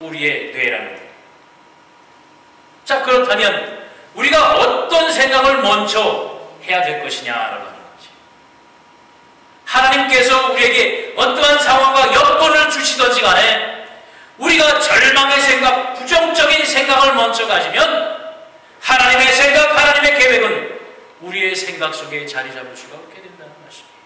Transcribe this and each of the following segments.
우리의 뇌라는 거예요. 자, 그렇다면 우리가 어떤 생각을 먼저 해야 될 것이냐라고 하는 거지. 하나님께서 우리에게 어떠한 상황과 여건을 주시든지 간에 우리가 절망의 생각, 부정적인 생각을 먼저 가지면 하나님의 생각, 하나님의 계획은 우리의 생각 속에 자리 잡을 수가 없게 된다는 것입니다.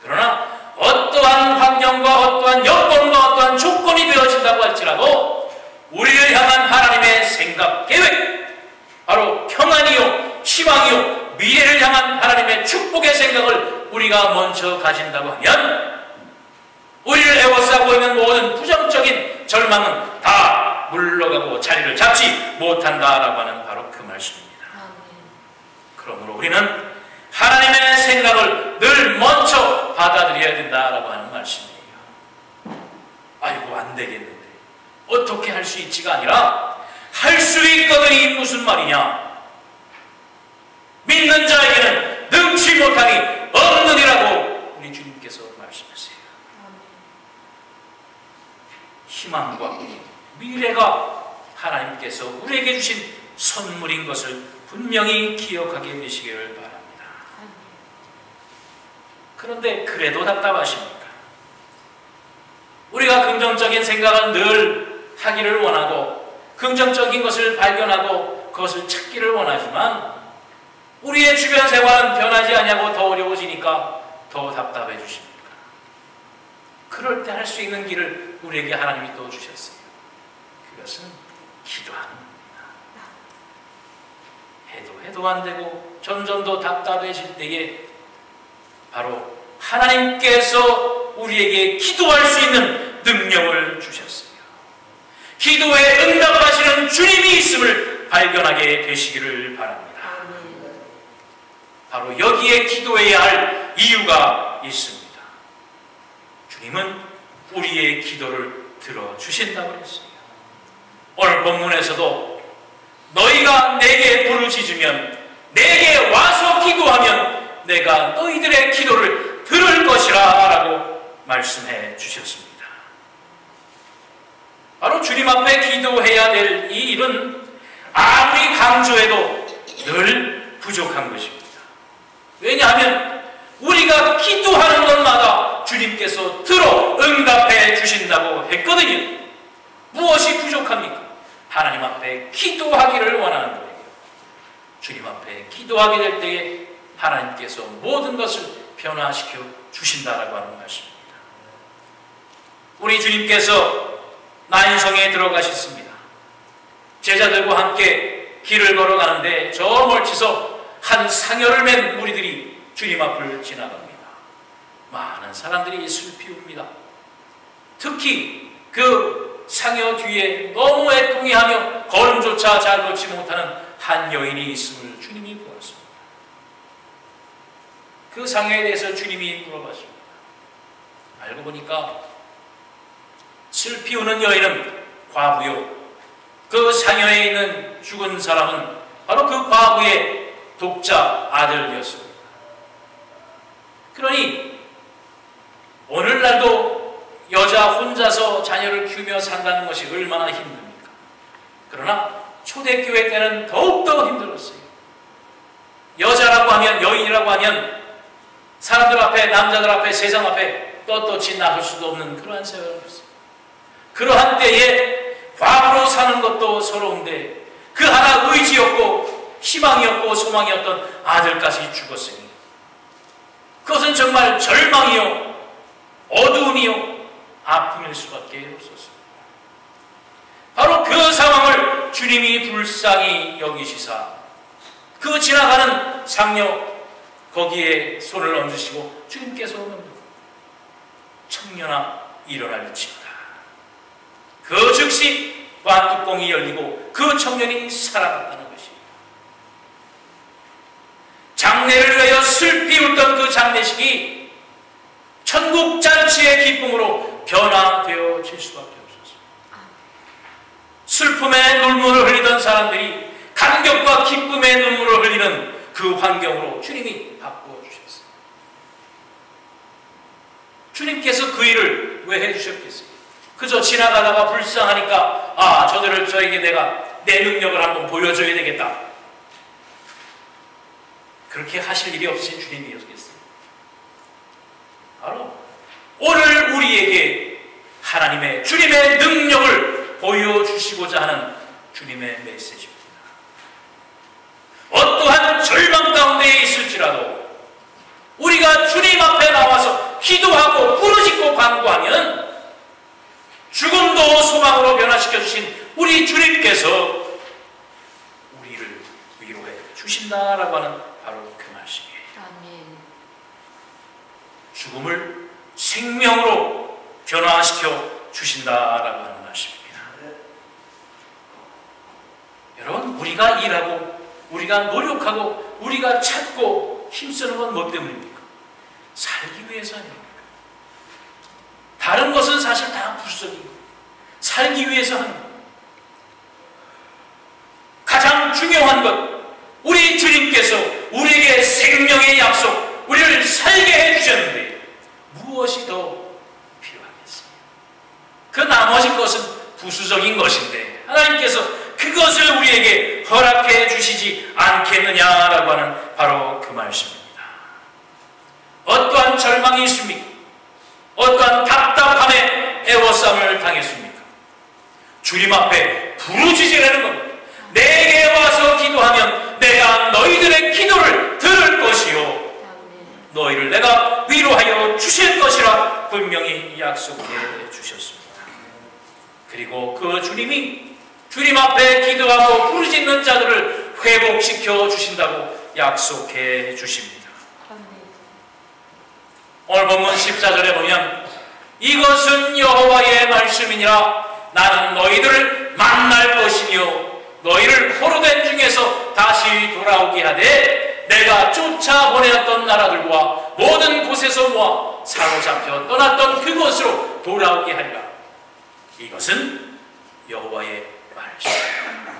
그러나 어떠한 환경과 어떠한 여건과 어떠한 조건이 되어진다고 할지라도 우리를 향한 하나님의 생각, 계획, 바로 평안이요, 희망이요, 미래를 향한 하나님의 축복의 생각을 우리가 먼저 가진다고 하면 우리를 에워싸고 있는 모든 부정적인 절망은 다 물러가고 자리를 잡지 못한다라고 하는 바로 그 말씀입니다. 그러므로 우리는 하나님의 생각을 늘 먼저 받아들여야 된다라고 하는 말씀이에요. 아이고, 안 되겠는데 어떻게 할 수 있지가 아니라 할 수 있거든이 무슨 말이냐? 믿는 자에게는 능치 못하니 없느니라고 우리 주님께서 말씀하세요. 희망과 미래가 하나님께서 우리에게 주신 선물인 것을 분명히 기억하게 되시기를 바랍니다. 그런데 그래도 답답하십니까? 우리가 긍정적인 생각을 늘 하기를 원하고 긍정적인 것을 발견하고 그것을 찾기를 원하지만 우리의 주변 생활은 변하지 않냐고 더 어려워지니까 더 답답해 주십니까? 그럴 때 할 수 있는 길을 우리에게 하나님이 또 주셨어요. 그것은 기도하는 겁니다. 해도 안 되고 점점 더 답답해질 때에 바로 하나님께서 우리에게 기도할 수 있는 능력을 주셨어요. 기도에 응답하시는 주님이 있음을 발견하게 되시기를 바랍니다. 바로 여기에 기도해야 할 이유가 있습니다. 주님은 우리의 기도를 들어주신다고 했어요. 오늘 본문에서도 너희가 내게 부르짖으면 내게 와서 기도하면 내가 너희들의 기도를 들을 것이라 라고 말씀해 주셨습니다. 바로 주님 앞에 기도해야 될 이 일은 아무리 강조해도 늘 부족한 것입니다. 왜냐하면 우리가 기도하는 것마다 주님께서 들어 응답해 주신다고 했거든요. 무엇이 부족합니까? 하나님 앞에 기도하기를 원하는 거예요. 주님 앞에 기도하게 될 때에 하나님께서 모든 것을 변화시켜 주신다라고 하는 말씀입니다. 우리 주님께서 나인성에 들어가셨습니다. 제자들과 함께 길을 걸어가는데 저 멀리서 한 상여를 맨 무리들이 주님 앞을 지나갑니다. 많은 사람들이 슬피웁니다. 특히 그 상여 뒤에 너무 애통해하며 걸음조차 잘 걷지 못하는 한 여인이 있음을 주님이 보았습니다. 그 상여에 대해서 주님이 물어봤습니다. 알고 보니까 슬피우는 여인은 과부요, 그 상여에 있는 죽은 사람은 바로 그 과부의 독자 아들이었습니다. 그러니 오늘날도 여자 혼자서 자녀를 키우며 산다는 것이 얼마나 힘듭니까? 그러나 초대교회 때는 더욱더 힘들었어요. 여자라고 하면, 여인이라고 하면 사람들 앞에, 남자들 앞에, 세상 앞에 떳떳이 나설 수도 없는 그러한 세월이었어요. 그러한 때에 과부로 사는 것도 서러운데 그 하나 의지였고 희망이었고 소망이었던 아들까지 죽었으니 그것은 정말 절망이요, 어두움이요, 아픔일 수밖에 없었습니다. 바로 그 상황을 주님이 불쌍히 여기시사 그 지나가는 상여 거기에 손을 얹으시고 주님께서는 청년아 일어날지어다. 그 즉시 관뚜껑이 열리고 그 청년이 살아났다는 것입니다. 장례를 위하여 슬피 울던 그 장례식이 천국 잔치의 기쁨으로 변화되어질 수밖에 없었습니다. 슬픔의 눈물을 흘리던 사람들이 감격과 기쁨의 눈물을 흘리는 그 환경으로 주님이 바꾸어 주셨어요. 주님께서 그 일을 왜 해주셨겠어요? 그저 지나가다가 불쌍하니까 아, 저에게 내가 내 능력을 한번 보여줘야 되겠다. 그렇게 하실 일이 없으신 주님이었겠어요. 바로 오늘 우리에게 하나님의 주님의 능력을 보여주시고자 하는 주님의 메시지입니다. 어떠한 절망 가운데 있을지라도 우리가 주님 앞에 나와서 기도하고 부르짖고 간구하면 죽음도 소망으로 변화시켜 주신 우리 주님께서 우리를 위로해 주신다라고 하는 바로 그 말씀이에요. 아멘. 죽음을 생명으로 변화시켜 주신다라고 하는 말씀입니다. 여러분, 우리가 일하고 우리가 노력하고 우리가 찾고 힘쓰는 건 뭐 때문입니까? 살기 위해서 아닙니까? 다른 것은 사실 다 부수적이고 살기 위해서 하는 것. 가장 중요한 것, 우리 주님께서 우리에게 생명의 약속, 우리를 살게 해주셨는데 무엇이 더 필요하겠습니까? 그 나머지 것은 부수적인 것인데 하나님께서 그것을 우리에게 허락해 주시지 않겠느냐라고 하는 바로 그 말씀입니다. 어떠한 절망이 있습니까? 어떠한 답답함에 애워싸움을 당했습니까? 주님 앞에 부르짖으라는 겁니다. 내게 와서 기도하면 내가 너희들의 기도를 들을 것이요 너희를 내가 위로하여 주실 것이라 분명히 약속해 주셨습니다. 그리고 그 주님이 주님 앞에 기도하고 부르짖는 자들을 회복시켜 주신다고 약속해 주십니다. 오늘 본문 14절에 보면 이것은 여호와의 말씀이니라 나는 너희들을 만날 것이며 너희를 포로된 중에서 다시 돌아오게 하되 내가 쫓아보내었던 나라들과 모든 곳에서 모아 사로잡혀 떠났던 그곳으로 돌아오게 하리라. 이것은 여호와의 말씀입니다.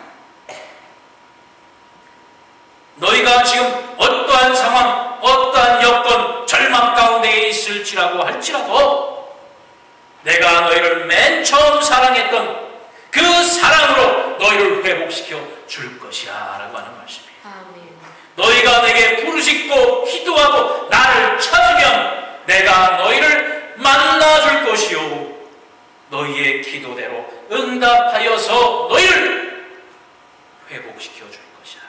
너희가 지금 어떠한 상황, 어떠한 여건, 절망 가운데 있을지라고 할지라도 내가 너희를 맨 처음 사랑했던 그 사랑으로 너희를 회복시켜 줄 것이야 라고 하는 말씀이에요. 아멘. 너희가 내게 부르짖고 기도하고 나를 찾으면 내가 너희를 만나줄 것이요 너희의 기도대로 응답하여서 너희를 회복시켜 줄 것이야.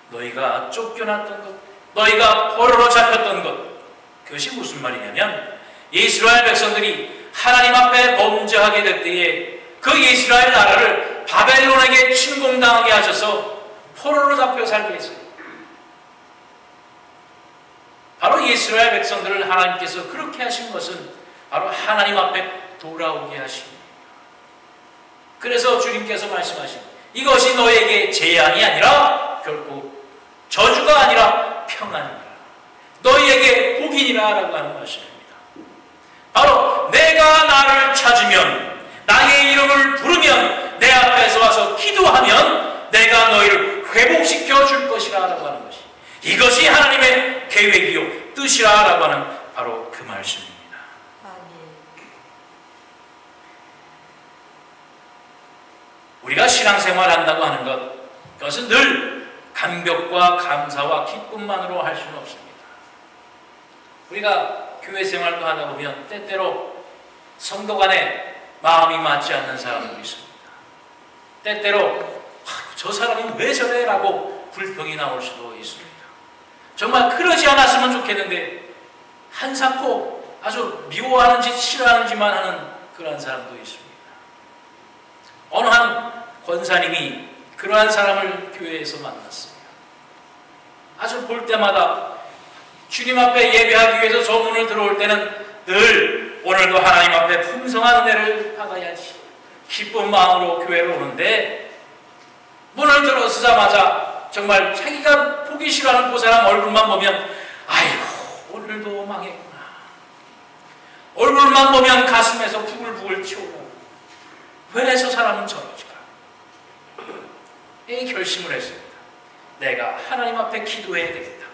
너희가 쫓겨났던 것, 너희가 포로로 잡혔던 것, 그것이 무슨 말이냐면 이스라엘 백성들이 하나님 앞에 범죄하게 될 때에 그 이스라엘 나라를 바벨론에게 침공당하게 하셔서 포로로 잡혀 살게 했어요. 바로 이스라엘 백성들을 하나님께서 그렇게 하신 것은 바로 하나님 앞에 돌아오게 하십니다. 그래서 주님께서 말씀하신 이것이 너에게 재앙이 아니라 결국 저주가 아니라 평안이라 너희에게 복이니라 라고 하는 말씀입니다. 바로 내가 나를 찾으면 나의 이름을 부르면 내 앞에서 와서 기도하면 내가 너희를 회복시켜 줄 것이라 라고 하는 것이 이것이 하나님의 계획이요 뜻이라 라고 하는 바로 그 말씀입니다. 우리가 신앙생활 한다고 하는 것 그것은 늘 감격과 감사와 기쁨만으로 할 수는 없습니다. 우리가 교회 생활도 하다 보면 때때로 성도 간에 마음이 맞지 않는 사람도 있습니다. 때때로 저 사람이 왜 저래? 라고 불평이 나올 수도 있습니다. 정말 그러지 않았으면 좋겠는데 한사코 아주 미워하는지 싫어하는지만 하는 그러한 사람도 있습니다. 어느 한 권사님이 그러한 사람을 교회에서 만났어요. 아주 볼 때마다 주님 앞에 예배하기 위해서 저 문을 들어올 때는 늘 오늘도 하나님 앞에 풍성한 은혜를 받아야지 기쁜 마음으로 교회로 오는데 문을 들어서자마자 정말 자기가 보기 싫어하는 그 사람 얼굴만 보면 아이고 오늘도 망했구나. 얼굴만 보면 가슴에서 부글부글 튀어오르고 왜 저 사람은 저러지가? 이 결심을 했습니다. 내가 하나님 앞에 기도해야 되겠다.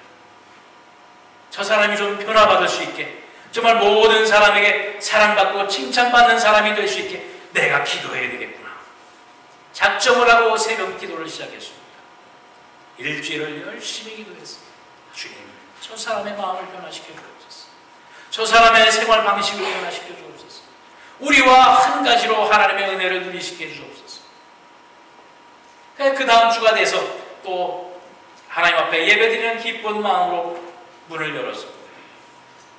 저 사람이 좀 변화받을 수 있게 정말 모든 사람에게 사랑받고 칭찬받는 사람이 될 수 있게 내가 기도해야 되겠구나. 작정을 하고 새벽 기도를 시작했습니다. 일주일을 열심히 기도했습니다. 주님, 저 사람의 마음을 변화시켜 주옵소서. 저 사람의 생활 방식을 변화시켜 주옵소서. 우리와 한 가지로 하나님의 은혜를 누리시켜 주옵소서. 그 다음 주가 돼서 또 하나님 앞에 예배드리는 기쁜 마음으로 문을 열었습니다.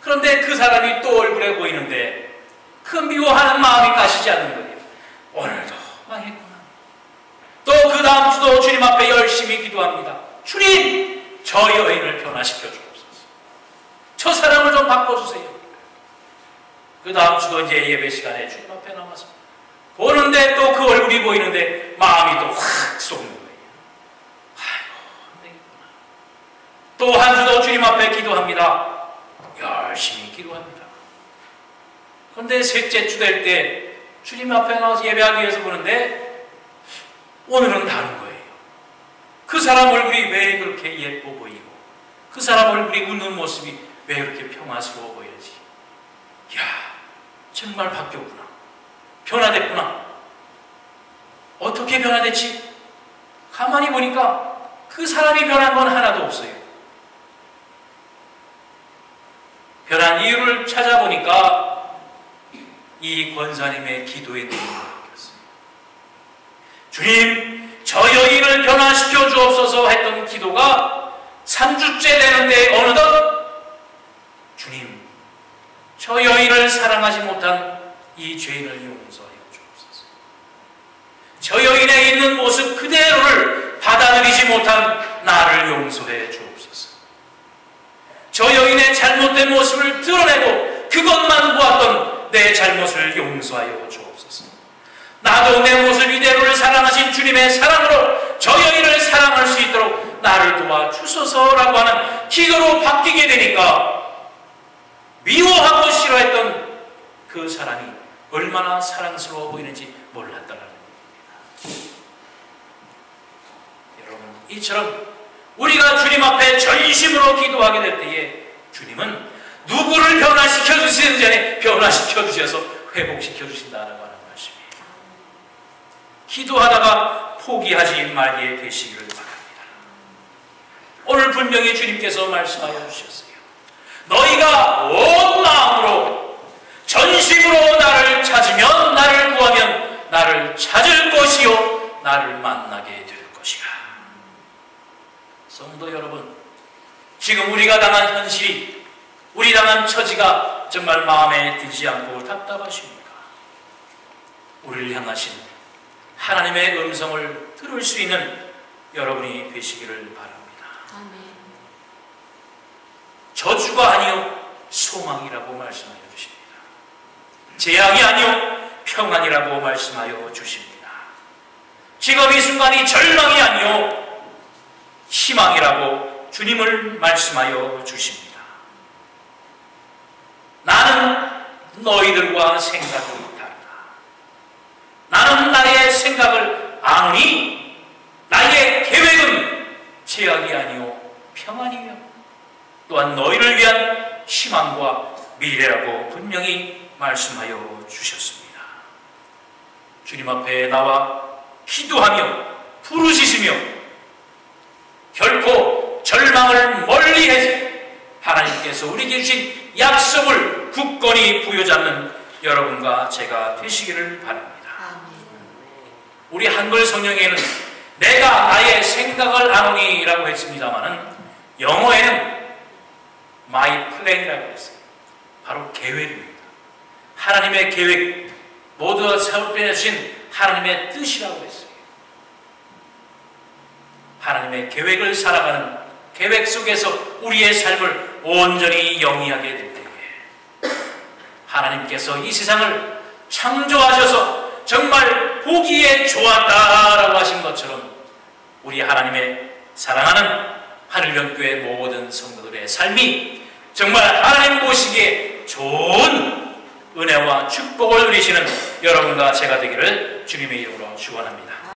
그런데 그 사람이 또 얼굴에 보이는데 그 미워하는 마음이 가시지 않는 거예요. 오늘도 망했구나. 또 그 다음 주도 주님 앞에 열심히 기도합니다. 주님, 저 여인을 변화시켜 주옵소서. 저 사람을 좀 바꿔주세요. 그 다음 주도 이제 예배 시간에 주님 앞에 나와서 보는데 또 그 얼굴이 보이는데 마음이 또 확 쏘는 거예요. 아이고, 안 되겠구나. 또 한 주도 주님 앞에 기도합니다. 열심히 기도합니다. 그런데 셋째 주 될 때 주님 앞에 나와서 예배하기 위해서 보는데 오늘은 다른 거예요. 그 사람 얼굴이 왜 그렇게 예뻐 보이고 그 사람 얼굴이 웃는 모습이 왜 그렇게 평화스러워 보이지? 이야, 정말 바뀌었구나. 변화됐구나. 어떻게 변화됐지? 가만히 보니까 그 사람이 변한 건 하나도 없어요. 변한 이유를 찾아보니까 이 권사님의 기도의 내용이 바뀌었어요. 주님, 저 여인을 변화시켜 주옵소서 했던 기도가 3주째 되는데 어느덧 주님, 저 여인을 사랑하지 못한 이 죄인을 용서하여 주옵소서. 저 여인에 있는 모습 그대로를 받아들이지 못한 나를 용서해 주옵소서. 저 여인의 잘못된 모습을 드러내고 그것만 보았던 내 잘못을 용서하여 주옵소서. 나도 내 모습 이대로를 사랑하신 주님의 사랑으로 저 여인을 사랑할 수 있도록 나를 도와주소서라고 하는 기도로 바뀌게 되니까 미워하고 싫어했던 그 사람이 얼마나 사랑스러워 보이는지 몰랐다는 겁니다. 여러분, 이처럼 우리가 주님 앞에 전심으로 기도하게 될 때에 주님은 누구를 변화시켜 주시는 전에 변화시켜 주셔서 회복시켜 주신다는 하는 말씀이에요. 기도하다가 포기하지 말게 되시기를 바랍니다. 오늘 분명히 주님께서 말씀하여 주셨어요. 너희가 온 마음으로 전심으로 나를 찾으면, 나를 구하면 나를 찾을 것이요 나를 만나게 될 것이라. 성도 여러분, 지금 우리가 당한 현실이, 우리 당한 처지가 정말 마음에 들지 않고 답답하십니까? 우리를 향하신 하나님의 음성을 들을 수 있는 여러분이 되시기를 바랍니다. 아멘. 저주가 아니요 소망이라고 말씀하여 주십니다. 재앙이 아니요 평안이라고 말씀하여 주십니다. 지금 이 순간이 절망이 아니요 희망이라고 주님을 말씀하여 주십니다. 나는 너희들과 생각이 다르다. 나는 나의 생각을 아노니 나의 계획은 죄악이 아니요 평안이며 또한 너희를 위한 희망과 미래라고 분명히 말씀하여 주셨습니다. 주님 앞에 나와 기도하며 부르짖으며 결코 절망을 멀리해서 하나님께서 우리에게 주신 약속을 굳건히 부여잡는 여러분과 제가 되시기를 바랍니다. 우리 한글 성경에는 내가 나의 생각을 아노니 라고 했습니다마는 영어에는 my plan이라고 했어요. 바로 계획입니다. 하나님의 계획, 모두가 세워져 주신 하나님의 뜻이라고 했어요. 하나님의 계획을 살아가는 계획 속에서 우리의 삶을 온전히 영위하게 될 때에 하나님께서 이 세상을 창조하셔서 정말 보기에 좋았다라고 하신 것처럼 우리 하나님의 사랑하는 하늘변교회 모든 성도들의 삶이 정말 하나님 보시기에 좋은 은혜와 축복을 누리시는 여러분과 제가 되기를 주님의 이름으로 축원합니다.